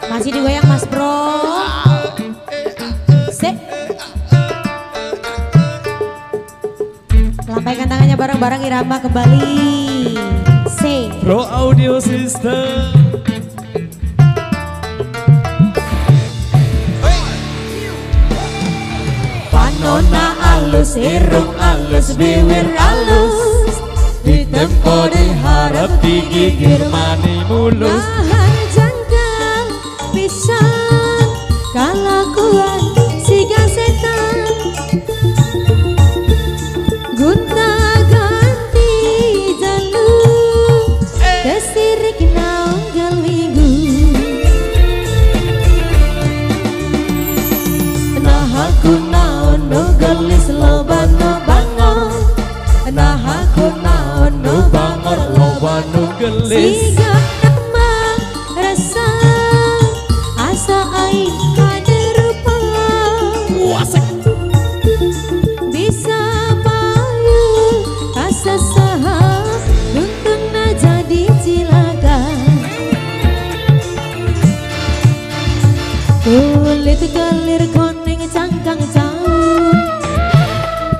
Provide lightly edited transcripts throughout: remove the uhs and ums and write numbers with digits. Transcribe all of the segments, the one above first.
Masih digoyang Mas Bro. Sek. Lambaikan tangannya bareng-bareng irama kembali. Se. Bro Audio System. Panona alus, irung alus, bibir alus, Ditempo diharap digigir mani mulus. nahan jangkang pisang kalakuan siga setan, gunta ganti jalur kesirik naunggal minggu. Nah aku naon no gelis loba no bangor, nah aku naon no bangor Loba nu gelis. siga emang rasa asa aing kaderupa bisa payu asa saha untungna jadi cilaka. Kulit kelir koneng cangkang caun,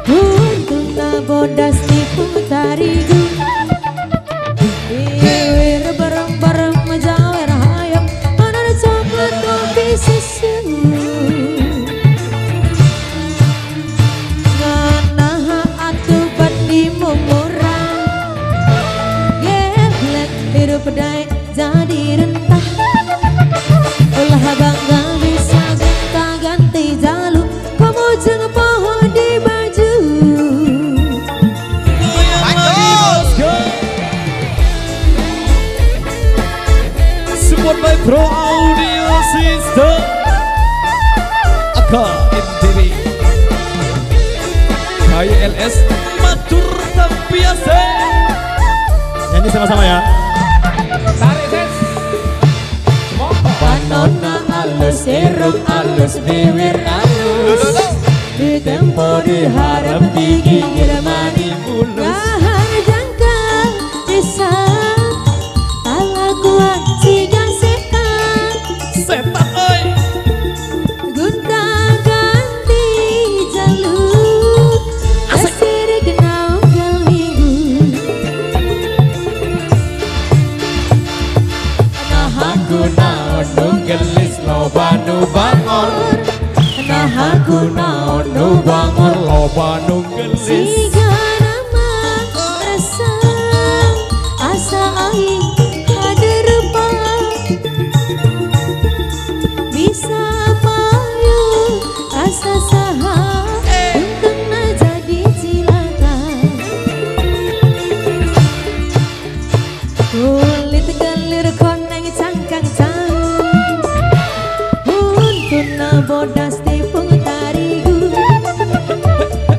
untungna bodas diputarigu. Iwir bareng-bareng menjawer hayam, mana ada coklat kopi susu. Nganaha atuh badi mumurang, geblek hirup pedai jadi rentah. Ulah bangga bisa gonta-ganti jalur, kamu jeung pohon di baju. Support by Pro Audio System. Aka NTV KYLS Matur Tampiase. Nyanyi sama-sama ya. Panona alus, irung alus, bibir alus, ditempo diharap digigir mani mulus. Nahan jangkang pisang kalakuan siga setan, Setan oi. gunta ganti jalur kesirik naunggal minggu. Nah aku naon nu gelis loba nu bangor, nah aku naon nu bangor Loba nu gelis. siga nama rasa asa aing haderupa bisa payu asa saha untungna jadi cilaka. Kulit gelir koneng cangkang caun, untungna bodas tipung tarigu.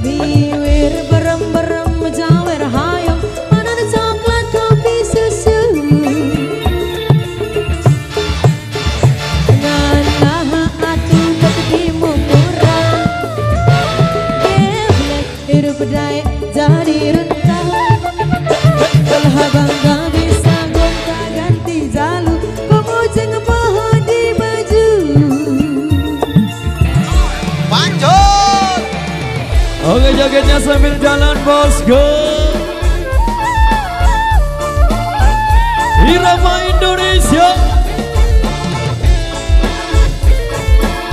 Biwir berem-berem jawer hayam, mana ada coklat kopi susu. Nganaha atuh beti mumurang, geblek hirup pedai jadi rentah. Ulah bangga bisa gonta-ganti jalur, kamu jeung pohon di baju. Oke, jogetnya sambil jalan bosku. Irama Indonesia.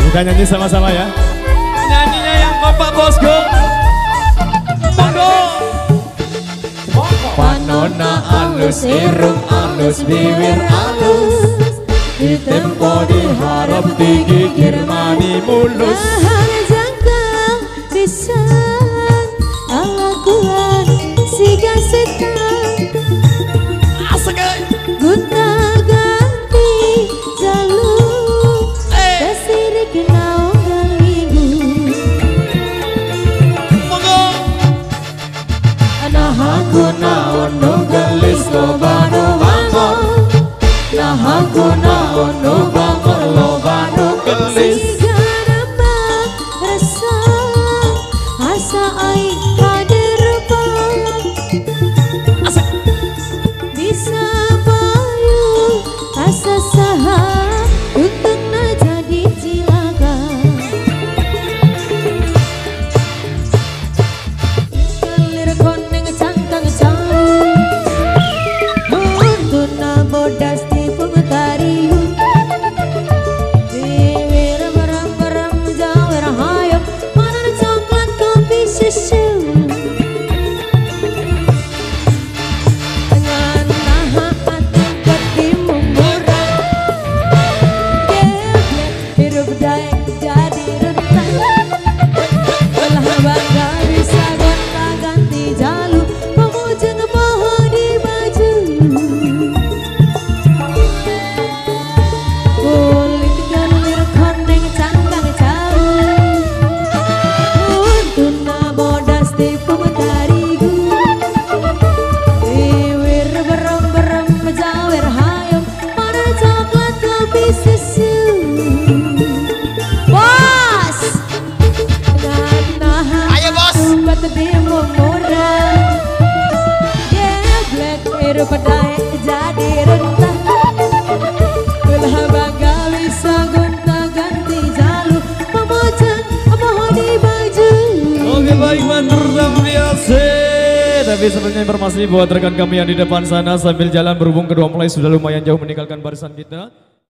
Kita nyanyi sama-sama ya. Nyanyinya yang kompak bosku. Monggo. Panona alus, irung alus, bibir alus, ditempo diharap digigir mani mulus. Nahan jangkang pisang kalakuan siga setan, Asik eh. gunta ganti jalur kesirik naunggal minggu. Monggo. Nah aku naon nu gelis loba nu bangor, nah aku naon nu bangor loba nu gelis. Siga nama rasa asa aing haderupa bisa payu biru pedai jadi rentah. Ulah bangga bisa gonta-ganti jalur, memojan mohon di baju. Oke baik mantur biasa. Tapi sebelumnya informasi buat rekan kami yang di depan sana sambil jalan berhubung kedua mulai sudah lumayan jauh meninggalkan barisan kita.